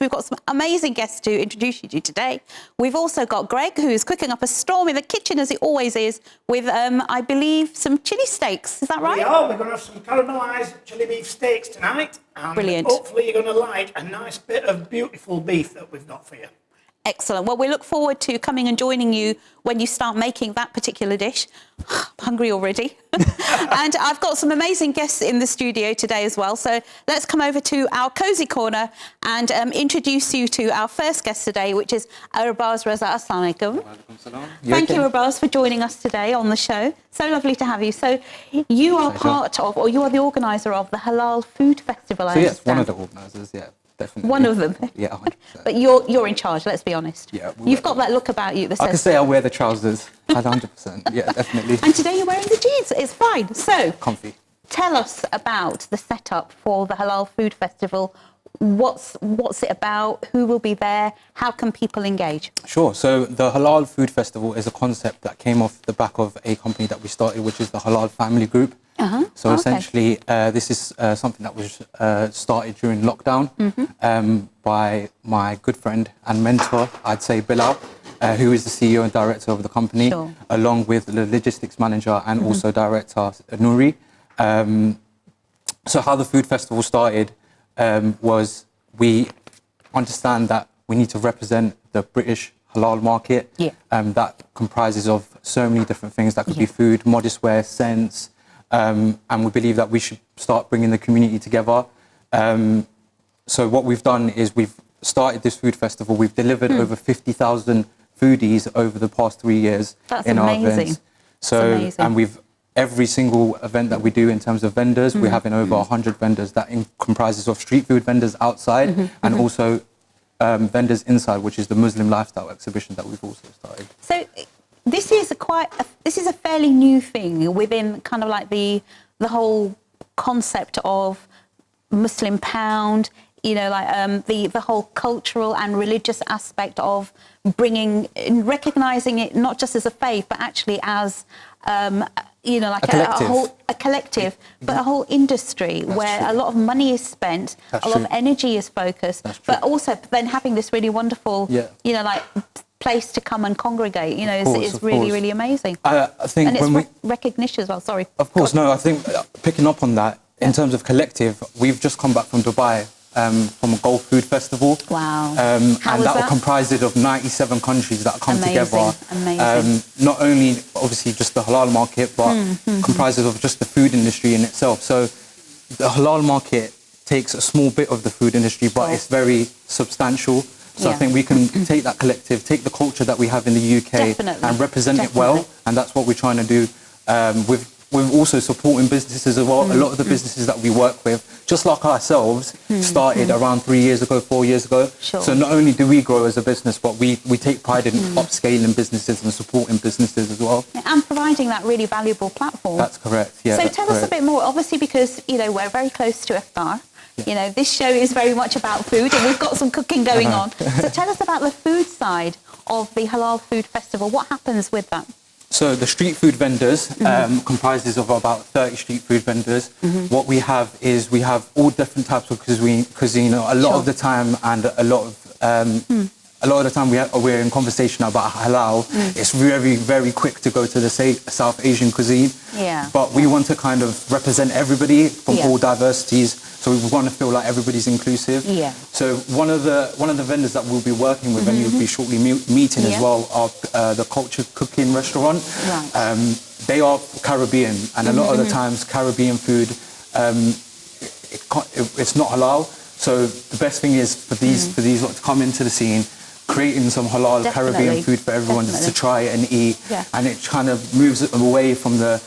We've got some amazing guests to introduce you to today. We've also got Greg, who's cooking up a storm in the kitchen, as he always is, with, I believe, some chili steaks. Is that right? We are. We're going to have some caramelised chili beef steaks tonight. And brilliant. Hopefully you're going to like a nice bit of beautiful beef that we've got for you. Excellent. Well, we look forward to coming and joining you when you start making that particular dish. I'm hungry already. And I've got some amazing guests in the studio today as well. So let's come over to our cosy corner and introduce you to our first guest today, which is Arbaz Raza. Assalamu alaikum. Thank you, Arbaz, for joining us today on the show. So lovely to have you. So you are part of, or you are the organiser of the Halal Food Festival, I understand. Yes, one of the organisers, yeah. Definitely. One of them. Yeah, 100%. But you're in charge, let's be honest. Yeah. You've got that look about you that says... I can say I wear the trousers, 100%. Yeah, definitely. And today you're wearing the jeans, it's fine. So, comfy. Tell us about the setup for the Halal Food Festival. What's it about? Who will be there? How can people engage? Sure. So the Halal Food Festival is a concept that came off the back of a company that we started, which is the Halal Family Group. So essentially, this is something that was started during lockdown by my good friend and mentor, I'd say Bilal, who is the CEO and director of the company, along with the logistics manager and also director Nouri. So how the food festival started was we understand that we need to represent the British halal market that comprises of so many different things. That could be food, modest wear, scents, and we believe that we should start bringing the community together. So what we've done is we've started this food festival. We've delivered over 50,000 foodies over the past 3 years in our events. So, and we've every single event that we do in terms of vendors, we're having over 100 vendors that comprises of street food vendors outside and also vendors inside, which is the Muslim lifestyle exhibition that we've also started. So this is a fairly new thing within kind of like the whole concept of Muslim pound, you know, like the whole cultural and religious aspect of recognizing it not just as a faith, but actually as you know, like a collective, but a whole industry where a lot of money is spent, a lot of energy is focused, but also then having this really wonderful, you know, like place to come and congregate, you know, is really, really amazing. I think and it's recognition as well, sorry. Of course, no, I think picking up on that, in terms of collective, we've just come back from Dubai, from a Gulf Food Festival. Wow. And that comprises of 97 countries that come together. Amazing. Not only, obviously, just the halal market, but comprises of just the food industry in itself. So the halal market takes a small bit of the food industry, but it's very substantial. So I think we can take that collective, take the culture that we have in the UK and represent it well. And that's what we're trying to do we're also supporting businesses as well. A lot of the businesses that we work with, just like ourselves, started around 3 years ago, 4 years ago. So not only do we grow as a business, but we take pride in upscaling businesses and supporting businesses as well. And providing that really valuable platform. That's correct, yeah. So tell us a bit more, obviously, because, you know, we're very close to iftar. You know, this show is very much about food and we've got some cooking going on. So tell us about the food side of the Halal Food Festival. What happens with that? So the street food vendors comprises of about 30 street food vendors. What we have is we have all different types of cuisine. A lot of the time, and a lot of the time we're in conversation about halal. It's very, very quick to go to the South Asian cuisine. But we want to kind of represent everybody from all diversities. So we want to feel like everybody's inclusive. So one of the vendors that we'll be working with and you'll be shortly meeting as well are the Culture Cooking Restaurant. They are Caribbean, and a lot of the times Caribbean food it's not halal. So the best thing is for these lot to come into the scene, creating some halal Caribbean food for everyone to try and eat, and it kind of moves it away from the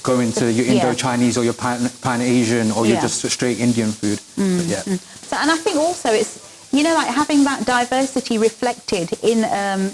going to your Indo-Chinese or your Pan-Asian or your just straight Indian food. So, and I think also it's, you know, like having that diversity reflected in,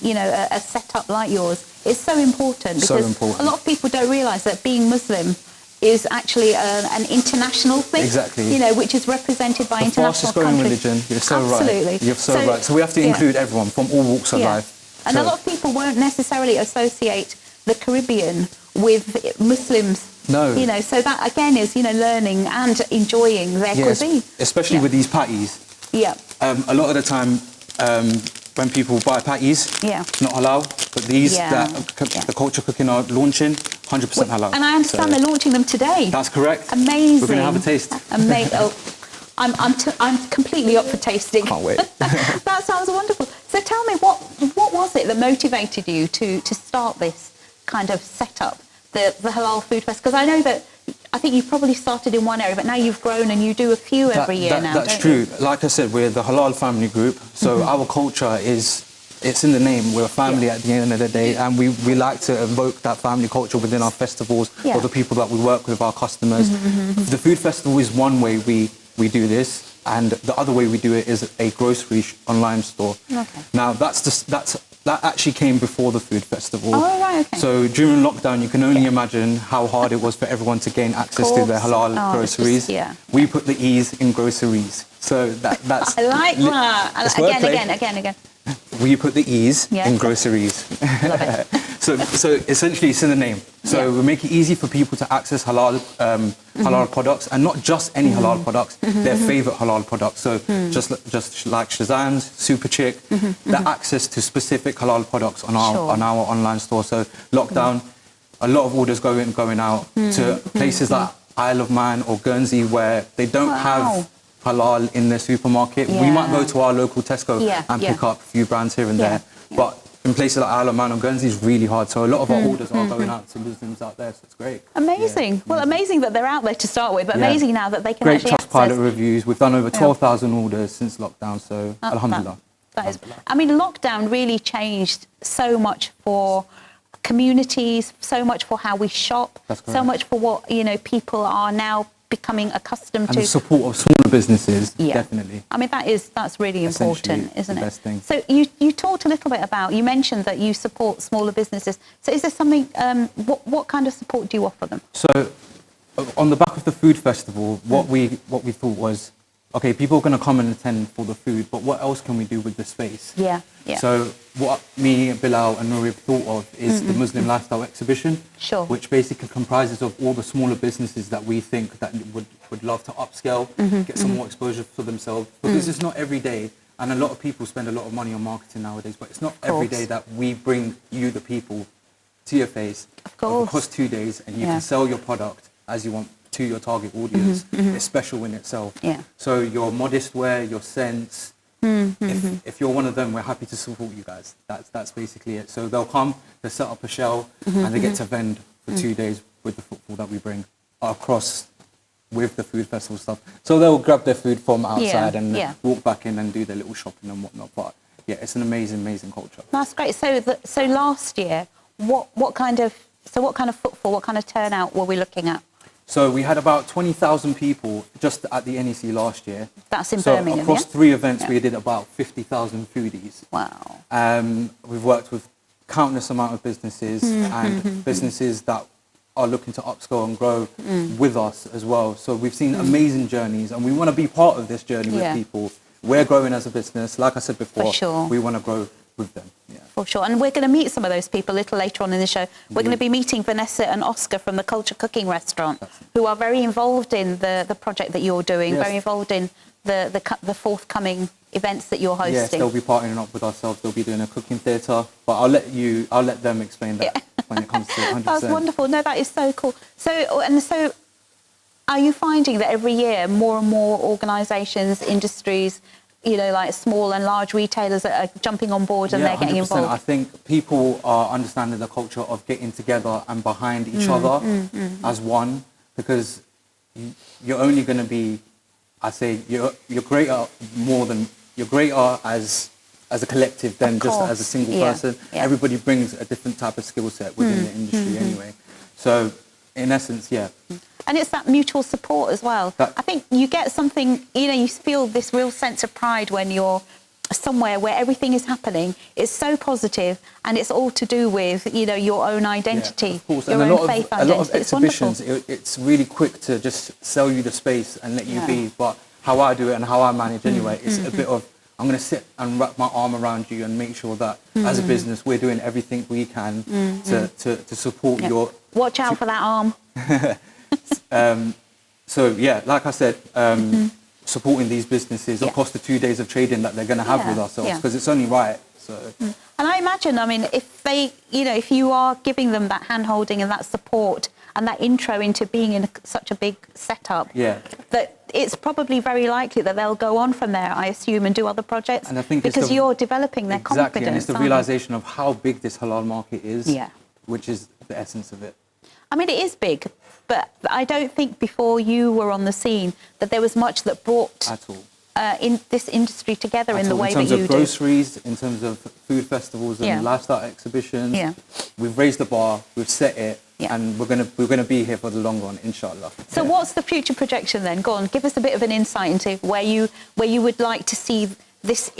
you know, a setup like yours is so important because a lot of people don't realise that being Muslim is actually an international thing. You know, which is represented by international countries. The fastest growing religion. You're so right. You're so right. So we have to include everyone from all walks of life. And a lot of people won't necessarily associate the Caribbean with Muslims. You know, so that again is, you know, learning and enjoying their cuisine. Especially with these patties. A lot of the time, when people buy patties, it's not halal, but these that the culture cooking are launching, 100% halal. And I understand they're launching them today. That's correct. Amazing. We're going to have a taste. Amazing. Oh, I'm completely up for tasting. Can't wait. That sounds wonderful. So tell me, what was it that motivated you to start this kind of setup, the halal food fest? Because I know that I think you probably started in one area, but now you've grown and you do a few every year now. That's true. Like I said, we're the halal family group, so our culture it's in the name. We're a family at the end of the day, and we like to evoke that family culture within our festivals or the people that we work with, our customers. The food festival is one way we do this, and the other way we do it is a grocery online store. Okay. Now that actually came before the food festival. Oh, right, okay. So during lockdown, you can only imagine how hard it was for everyone to gain access to their halal groceries. We put the E's in groceries. So that's... I like that. Again. We put the E's in groceries. Love it. So essentially it's in the name. So we make it easy for people to access halal products, and not just any halal products, their favorite halal products. So just like Shazans, Super Chick, the access to specific halal products on our online store. So lockdown, a lot of orders going out to places like Isle of Man or Guernsey where they don't have halal in their supermarket. We might go to our local Tesco and pick up a few brands here and there, but in places like Isle of Man or Guernsey is really hard. So a lot of our orders are going out to Muslims out there, so it's great. Amazing. Well, amazing that they're out there to start with, but amazing now that they can actually access. Great Trustpilot reviews. We've done over 12,000 orders since lockdown, so alhamdulillah. That is, I mean, lockdown really changed so much for communities, so much for how we shop, so much for what, people are now becoming accustomed to. And the support of smaller businesses, definitely. I mean, that's really important, isn't it? Best thing. So you talked a little bit about, you mentioned that you support smaller businesses. So is there something, what kind of support do you offer them? So on the back of the food festival, what we thought was, okay, people are going to come and attend for the food, but what else can we do with the space? Yeah. So what me, Bilal and Nouri thought of is the Muslim Lifestyle Exhibition, which basically comprises of all the smaller businesses that we think that would love to upscale, get some more exposure for themselves. Because it's not every day, and a lot of people spend a lot of money on marketing nowadays, but it's not every day that we bring you, the people, to your face across 2 days, and you can sell your product as you want to your target audience. It's special in itself. So your modest wear, your scents, if you're one of them, we're happy to support you guys. That's basically it. So they'll come, they set up a shell, and they get to vend for 2 days with the footfall that we bring across with the food festival stuff. So they'll grab their food from outside and walk back in and do their little shopping and whatnot. But it's an amazing culture. That's great. So last year, what kind of footfall, what kind of turnout were we looking at? So we had about 20,000 people just at the NEC last year. That's in Birmingham, across 3 events, we did about 50,000 foodies. Wow. We've worked with countless amount of businesses and businesses that are looking to upscale and grow with us as well. So we've seen amazing journeys, and we want to be part of this journey with people. We're growing as a business. Like I said before, we want to grow with them. For sure. And we're going to meet some of those people a little later on in the show. We're going to be meeting Vanessa and Oscar from the Culture Cooking Restaurant, who are very involved in the project that you're doing, very involved in the forthcoming events that you're hosting. Yes, they'll be partnering up with ourselves. They'll be doing a cooking theatre, but I'll let them explain that when it comes to it. 100%. That's wonderful. No, that is so cool. So are you finding that every year more and more organisations, industries, like small and large retailers are jumping on board and they're getting 100%. involved? I think people are understanding the culture of getting together and behind each other as one, because you're only going to be, I say, you're greater as a collective than just as a single person. Everybody brings a different type of skill set within the industry anyway. So in essence, And it's that mutual support as well. I think you get something, you feel this real sense of pride when you're somewhere where everything is happening. It's so positive, and it's all to do with, your own identity, your own faith identity. A lot of exhibitions, it's really quick to just sell you the space and let you be. But how I do it and how I manage anyway, it's a bit of, I'm going to sit and wrap my arm around you and make sure that as a business, we're doing everything we can to support your... Watch out for that arm. So like I said, supporting these businesses across the 2 days of trading that they're going to have with ourselves, because it's only right. So. And I imagine, I mean, if they, you know, if you are giving them that hand-holding and that support and that intro into being in such a big setup, that it's probably very likely that they'll go on from there, I assume, and do other projects, and I think because you're developing their confidence. And it's the realisation of how big this halal market is, which is the essence of it. I mean, it is big, but I don't think before you were on the scene that there was much that brought at all. In this industry together in the way that you do. In terms of groceries, in terms of food festivals and lifestyle exhibitions, we've raised the bar, we've set it, and we're gonna be here for the long run, inshallah. So what's the future projection then? Go on, give us a bit of an insight into where you would like to see this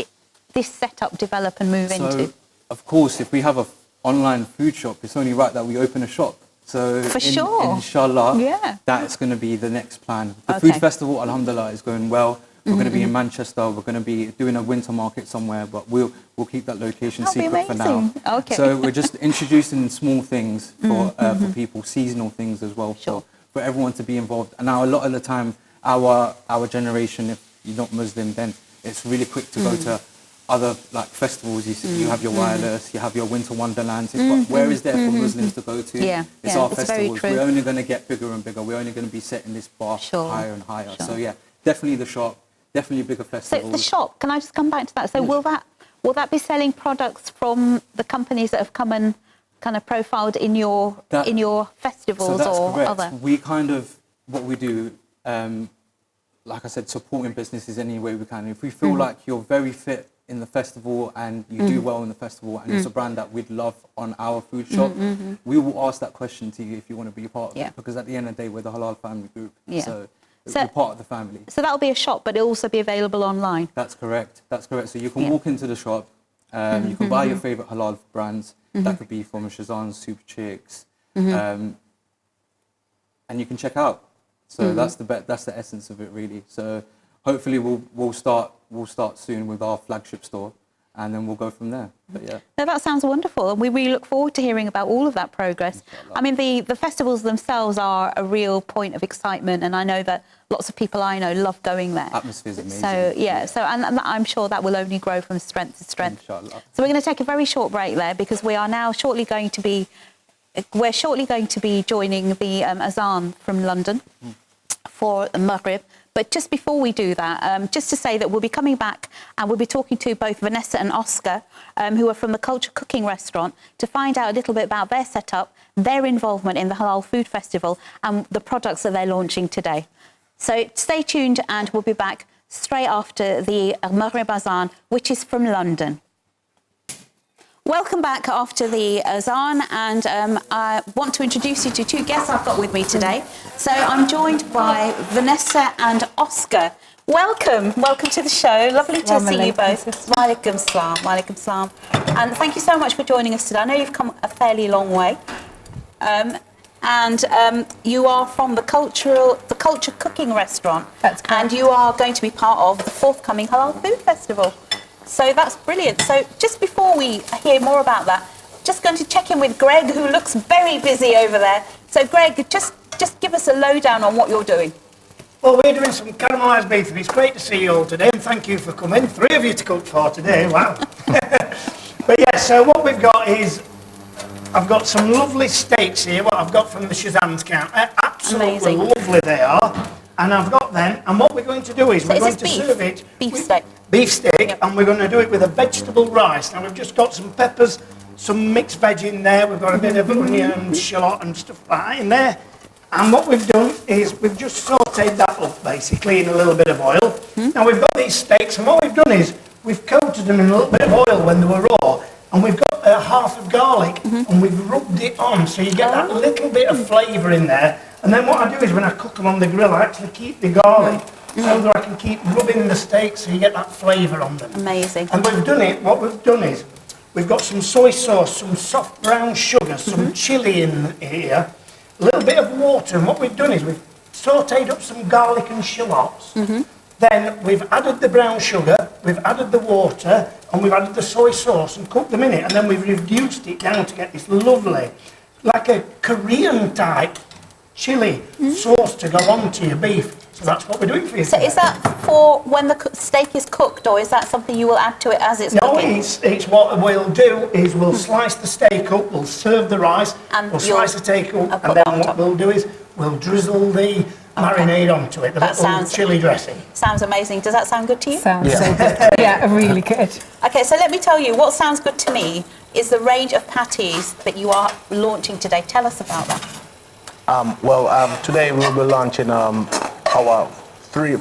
setup develop and move into. Of course, if we have an online food shop, it's only right that we open a shop. So for sure, inshallah, that's going to be the next plan. The food festival, alhamdulillah, is going well. We're going to be in Manchester. We're going to be doing a winter market somewhere, but we'll keep that location secret for now. Okay. So we're just introducing small things for people, seasonal things as well, for everyone to be involved. And now a lot of the time, our generation, if you're not Muslim, then it's really quick to go to other like festivals. You have your wireless, you have your winter wonderlands. But where is there for Muslims to go to? It's our festivals. We're only going to get bigger and bigger. We're only going to be setting this bar higher and higher. So yeah, definitely the shop. Definitely bigger festivals. So the shop, can I just come back to that? So will that be selling products from the companies that have come and kind of profiled in your festivals or correct. other? We kind of, what we do, like I said, supporting businesses any way we can. If we feel like you're very fit in the festival and you do well in the festival and it's a brand that we'd love on our food shop, we will ask that question to you if you want to be a part of it. Because at the end of the day, we're the Halal family group. So we're part of the family. So that'll be a shop, but it'll also be available online? That's correct. That's correct. So you can walk into the shop, you can buy your favourite halal brands. That could be from Shazans, Super Chicks, and you can check out. So that's the essence of it, really. So hopefully we'll start soon with our flagship store, and then we'll go from there. But yeah. No, that sounds wonderful, and we really look forward to hearing about all of that progress. I mean, the festivals themselves are a real point of excitement, and I know that lots of people I know love going there. Atmosphere's amazing. So and I'm sure that will only grow from strength to strength. Inshallah. So we're going to take a very short break there, because we are now shortly going to be joining the Azan from London for the Maghrib. But just before we do that, just to say that we'll be coming back and we'll be talking to both Vanessa and Oscar, who are from the Culture Cooking Restaurant, to find out a little bit about their setup, their involvement in the Halal Food Festival, and the products that they're launching today. So stay tuned, and we'll be back straight after the Maghrib Azan, which is from London. Welcome back after the Azan, and I want to introduce you to two guests I've got with me today. So I'm joined by Vanessa and Oscar. Welcome to the show. Lovely to see you both. Walaikum salam, walaikum salam. And thank you so much for joining us today. I know you've come a fairly long way. And you are from the Culture Cooking Restaurant. That's correct. And you are going to be part of the forthcoming Halal Food Festival. So that's brilliant. So just before we hear more about that, just going to check in with Greg, who looks very busy over there. So Greg, just give us a lowdown on what you're doing. Well, we're doing some caramelised beef, and it's great to see you all today, and thank you for coming. 3 of you to cook for today, wow. But yeah, so what we've got is, I've got some lovely steaks here, what I've got from the Shazans camp. Absolutely lovely they are. And I've got them, and what we're going to do is we're going to serve it beef steak, and we're going to do it with a vegetable rice. Now we've just got some peppers, some mixed veg in there. We've got a bit of onion, shallot, and stuff like that in there. And what we've done is we've just sautéed that up basically in a little bit of oil. Now we've got these steaks, and what we've done is we've coated them in a little bit of oil when they were raw, and we've got a half of garlic, and we've rubbed it on so you get that little bit of flavour in there. And then what I do is when I cook them on the grill, I actually keep the garlic so that I can keep rubbing the steak so you get that flavour on them. Amazing. And what we've done is we've got some soy sauce, some soft brown sugar, some chilli in here, a little bit of water, and what we've done is we've sautéed up some garlic and shallots. Then we've added the brown sugar, we've added the water, and we've added the soy sauce and cooked them in it, and then we've reduced it down to get this lovely, like a Korean type chili sauce to go onto your beef. So that's what we're doing for you So today. is that for when the steak is cooked, or is that something you will add to it as it's No, cooking? it's what we'll do is we'll slice the steak up, we'll serve the rice, And we'll slice the steak I'll up, put and that then on what top. we'll do is we'll drizzle the marinade onto it, the That little sounds- chili dressing. Sounds amazing. Does that sound good to you? Sounds so good. Yeah, really good. Okay, so let me tell you, what sounds good to me is the range of patties that you are launching today. Tell us about that. Today we'll be launching our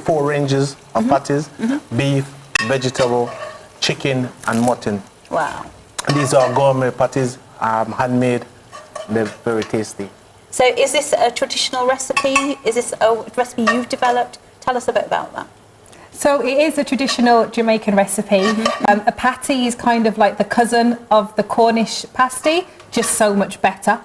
4 ranges of patties: beef, vegetable, chicken, and mutton. Wow. These are gourmet patties, handmade. They're very tasty. So is this a traditional recipe? Is this a recipe you've developed? Tell us a bit about that. So it is a traditional Jamaican recipe. A patty is kind of like the cousin of the Cornish pasty, just so much better.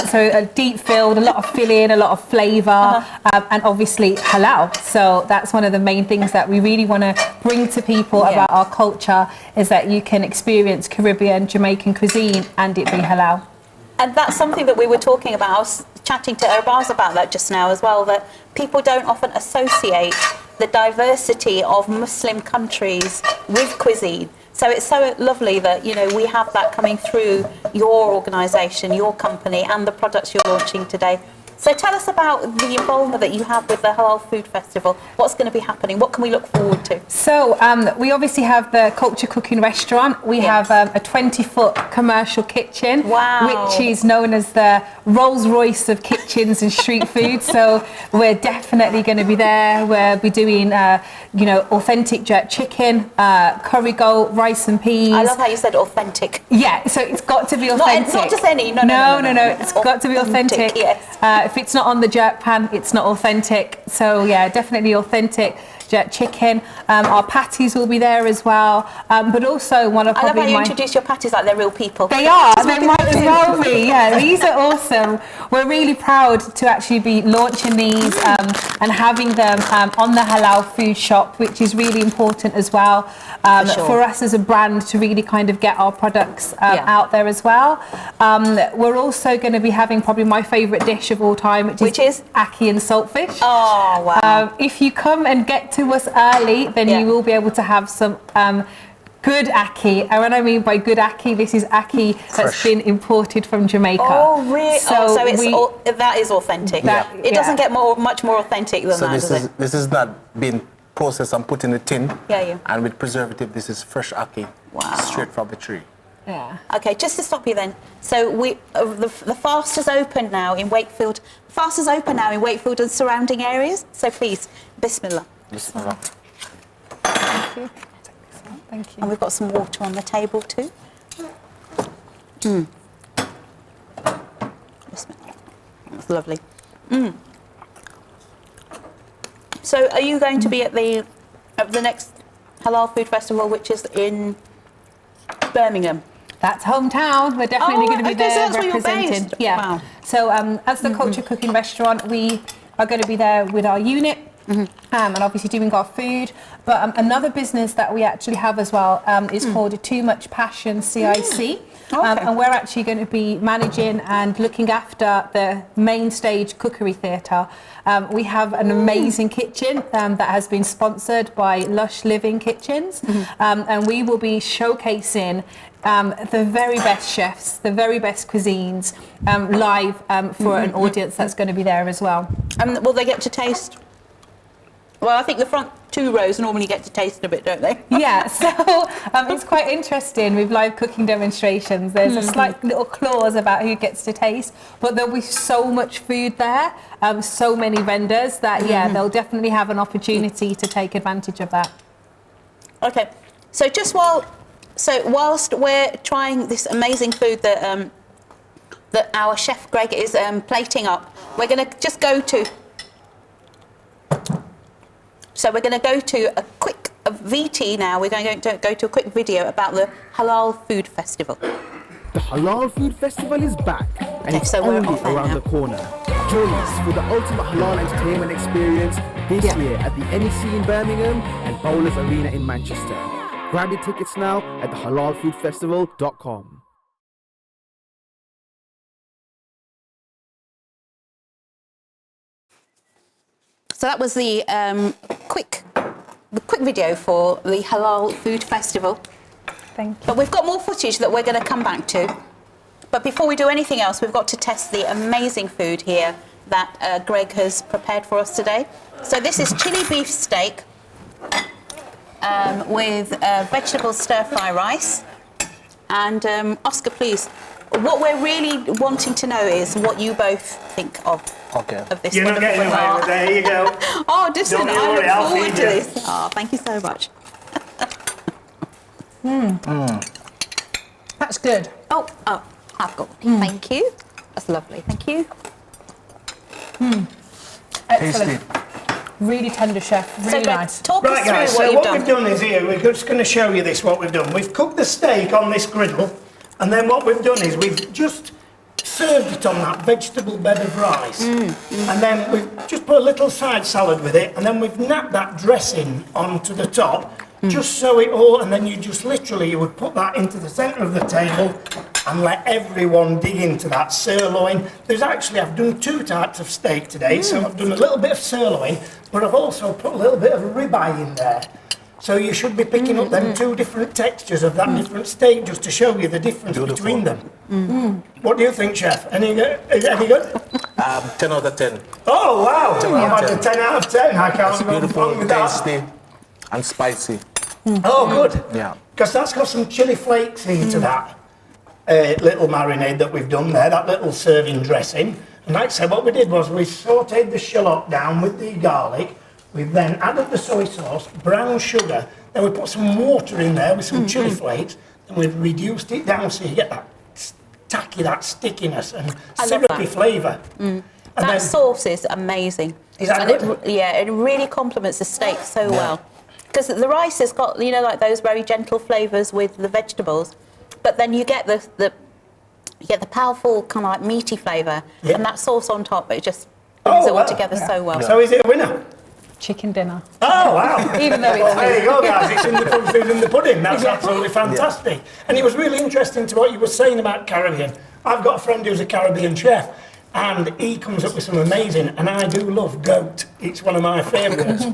So a deep filled, a lot of filling, a lot of flavour, and obviously halal. So that's one of the main things that we really want to bring to people about our culture, is that you can experience Caribbean, Jamaican cuisine and it be halal. And that's something that we were talking about. I was chatting to Arbaz about that just now as well, that people don't often associate the diversity of Muslim countries with cuisine. So it's so lovely that, you know, we have that coming through your organisation, your company, and the products you're launching today. So tell us about the involvement that you have with the Halal Food Festival. What's going to be happening? What can we look forward to? So we obviously have the Culture Cooking Restaurant. We have a 20-foot commercial kitchen, which is known as the Rolls Royce of kitchens and street food. So we're definitely going to be there. We'll be doing, authentic jerk chicken, curry goat, rice and peas. I love how you said authentic. Yeah, so it's got to be authentic. Not just any. No. It's got to be authentic. Yes. If it's not on the jerk pan, it's not authentic. So yeah, definitely authentic jerk chicken. Our patties will be there as well. But also one of I love probably how you introduce your patties like they're real people. They are. They might as well be. Yeah, these are awesome. We're really proud to actually be launching these and having them on the Halal Food Shop, which is really important as well for us as a brand to really kind of get our products out there as well. We're also going to be having probably my favourite dish of all time, which is ackee and saltfish. Oh, wow. If you come and get to us early, then you will be able to have some good ackee. And when I mean by good ackee, this is ackee that's been imported from Jamaica. Oh, really? So that is authentic. It doesn't get much more authentic than that, does it? This is not being processed and put in a tin. Yeah. And with preservative, this is fresh ackee, straight from the tree. Yeah. Okay, just to stop you then. So the fast is open now in Wakefield. Fast is open now in Wakefield and surrounding areas. So please, Bismillah. Bismillah. Thank you. Thank you. And we've got some water on the table too. Bismillah. That's lovely. So are you going to be at the next Halal Food Festival, which is in Birmingham? That's hometown. We're definitely going to be there so that's where you're representing. based. Yeah. Wow. So as the Culture Cooking Restaurant, we are going to be there with our unit. And obviously doing our food. But another business that we actually have as well is called Too Much Passion CIC. And we're actually going to be managing and looking after the main stage cookery theatre. We have an amazing kitchen that has been sponsored by Lush Living Kitchens. And we will be showcasing the very best chefs, the very best cuisines live for an audience that's going to be there as well. Will they get to taste? Well, I think the front 2 rows normally get to taste a bit, don't they? Yeah, so it's quite interesting with live cooking demonstrations. There's a slight little clause about who gets to taste, but there'll be so much food there, so many vendors that, they'll definitely have an opportunity to take advantage of that. Okay, so whilst we're trying this amazing food that our chef Greg is plating up, we're going to just go to... So we're going to go to a quick VT now. We're going to go to a quick video about the Halal Food Festival. The Halal Food Festival is back, and it's so we're only off air around now. the corner. Join us for the ultimate halal entertainment experience this year at the NEC in Birmingham and Bowlers Arena in Manchester. Grab your tickets now at thehalalfoodfestival.com. So that was the quick video for the Halal Food Festival. Thank you. But we've got more footage that we're going to come back to. But before we do anything else, we've got to test the amazing food here that Greg has prepared for us today. So this is chili beef steak with vegetable stir-fry rice. And Oscar, please, what we're really wanting to know is what you both think of this. You're not getting away with it. There you go. Oh, listen, Don't you I worry, look I'll forward feed to you. this. Oh, thank you so much. That's good. Oh, I've got. Thank you. That's lovely. Thank you. Excellent. Really tender, chef. Really Greg, nice. talk Right, us guys, through so what what you've we've done is here, we're just going to show you this, what we've done. We've cooked the steak on this griddle, and then what we've done is we've just served it on that vegetable bed of rice. And then we've just put a little side salad with it, and then we've napped that dressing onto the top, just so it all, and then you just literally, you would put that into the centre of the table and let everyone dig into that sirloin. There's actually, I've done 2 types of steak today, so I've done a little bit of sirloin, but I've also put a little bit of ribeye in there. So you should be picking up them 2 different textures of that different steak, just to show you the difference between them. What do you think, Chef? Is it any good? 10 out of 10. Oh, wow. 10 out of I've had a 10. 10 out of 10. I It's can't go beautiful, wrong with that. tasty, and spicy. Oh, good. Yeah. Because that's got some chili flakes into that little marinade that we've done there, that little serving dressing. And like I said, what we did was we sautéed the shallot down with the garlic. We've then added the soy sauce, brown sugar. Then we put some water in there with some chili flakes. And we've reduced it down so you get that tacky, that stickiness and I love syrupy that. flavour. And That then- sauce is amazing. Is that and good? it really complements the steak so well. Because the rice has got, you know, like those very gentle flavours with the vegetables, but then you get the powerful kind of like meaty flavour, and that sauce on top, it just brings it all together so well. So is it a winner? Chicken dinner. Oh, wow. Even though it's Well, there you go, guys. It's in the food in the pudding. That's absolutely fantastic. And it was really interesting to what you were saying about Caribbean. I've got a friend who's a Caribbean chef, and he comes up with some amazing, and I do love goat. It's one of my favourites.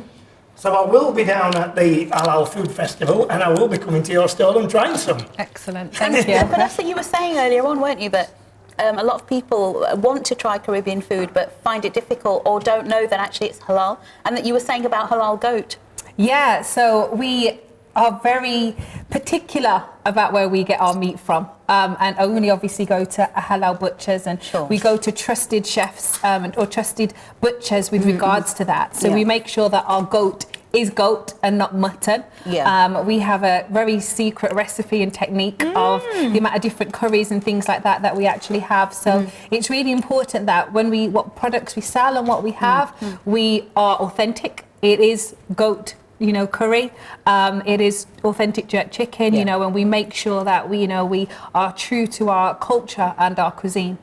So I will be down at the Halal Food Festival, and I will be coming to your stall and trying some. Excellent. Thank you. But that's what you were saying earlier on, weren't you, that a lot of people want to try Caribbean food but find it difficult or don't know that actually it's halal, and that you were saying about halal goat. Yeah, so we are very particular about where we get our meat from, and only obviously go to halal butchers, and we go to trusted chefs or trusted butchers with regards to that. So we make sure that our goat is goat and not mutton. We have a very secret recipe and technique of the amount of different curries and things like that that we actually have. So it's really important that when what products we sell and what we have, we are authentic. It is goat, you know, curry. It is authentic jerk chicken, you know, and we make sure that we, you know, we are true to our culture and our cuisine.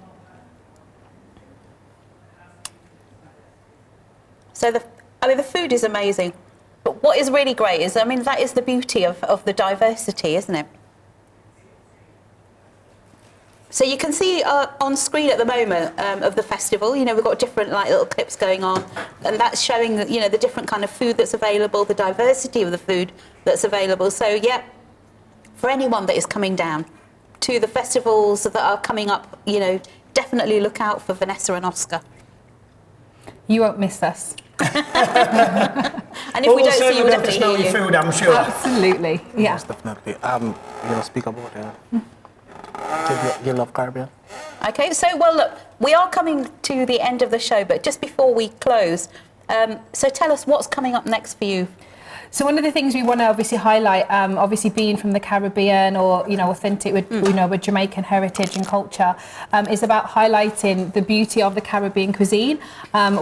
So the food is amazing. But what is really great is, I mean, that is the beauty of the diversity, isn't it? So you can see on screen at the moment of the festival, you know, we've got different like little clips going on, and that's showing, you know, the different kind of food that's available, the diversity of the food that's available. So yeah, for anyone that is coming down to the festivals that are coming up, you know, definitely look out for Vanessa and Oscar. You won't miss us. And if we don't see you, we'll love to definitely smell hear your you. food, I'm sure. Absolutely, yeah. Most definitely. You know, speak about you love Caribbean. Okay, so well, look, we are coming to the end of the show, but just before we close, so tell us what's coming up next for you. So one of the things we want to obviously highlight, obviously being from the Caribbean or, you know, authentic with, you know, with Jamaican heritage and culture, is about highlighting the beauty of the Caribbean cuisine.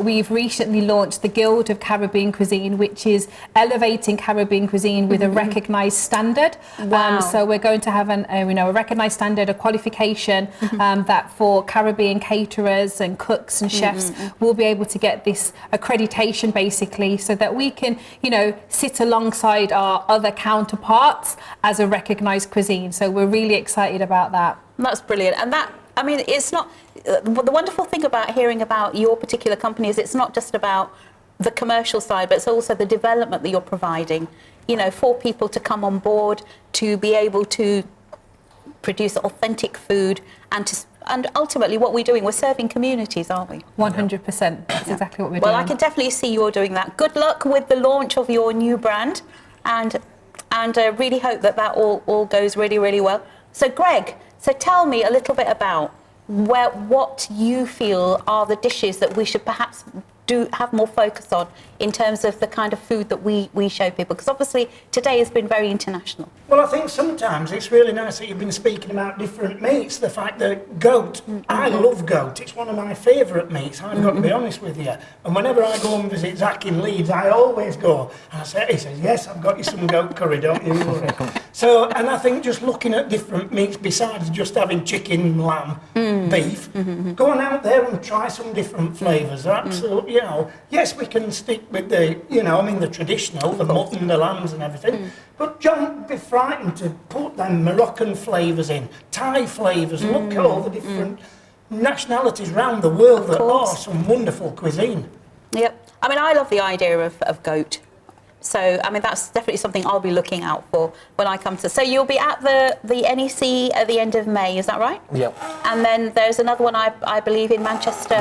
We've recently launched the Guild of Caribbean Cuisine, which is elevating Caribbean cuisine with a recognised standard. Wow. So we're going to have a recognised standard, a qualification that for Caribbean caterers and cooks and chefs will be able to get this accreditation basically, so that we can, you know, sit alongside our other counterparts as a recognised cuisine. So we're really excited about that. That's brilliant. And that, I mean, it's not, the wonderful thing about hearing about your particular company is it's not just about the commercial side, but it's also the development that you're providing, you know, for people to come on board, to be able to produce authentic food, and ultimately what we're doing, we're serving communities, aren't we? 100%. That's exactly what we're doing. Well, I can definitely see you're doing that. Good luck with the launch of your new brand, and really hope that all goes really, really well. So, Greg, so tell me a little bit about what you feel are the dishes that we should perhaps have more focus on in terms of the kind of food that we show people, because obviously today has been very international. Well, I think sometimes it's really nice that you've been speaking about different meats. The fact that goat, I love goat. It's one of my favourite meats, I've got to be honest with you. And whenever I go and visit Zach in Leeds, I always go, and he says, yes, I've got you some goat curry, don't you worry. So, and I think just looking at different meats besides just having chicken, lamb, beef, going out there and try some different flavours. Absolutely, you know, yes, we can stick with the, you know, I mean the traditional, the mutton, the lambs and everything, but don't be frightened to put them Moroccan flavours in, Thai flavours, look at all the different nationalities around the world that are some wonderful cuisine. Yep. I mean, I love the idea of goat. So, I mean, that's definitely something I'll be looking out for when I come to... So you'll be at the NEC at the end of May, is that right? Yep. And then there's another one, I believe, in Manchester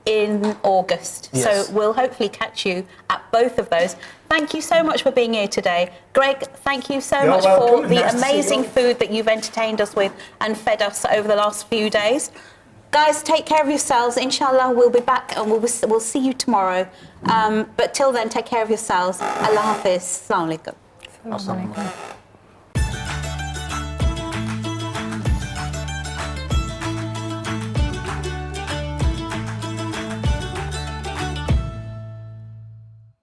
in August. Yes. So we'll hopefully catch you at both of those. Thank you so much for being here today. Greg, thank you so much for the amazing food that you've entertained us with and fed us over the last few days. Guys, take care of yourselves. Inshallah, we'll be back and we'll see you tomorrow. But till then, take care of yourselves. Allah Hafiz. Assalamu alaikum. Awesome.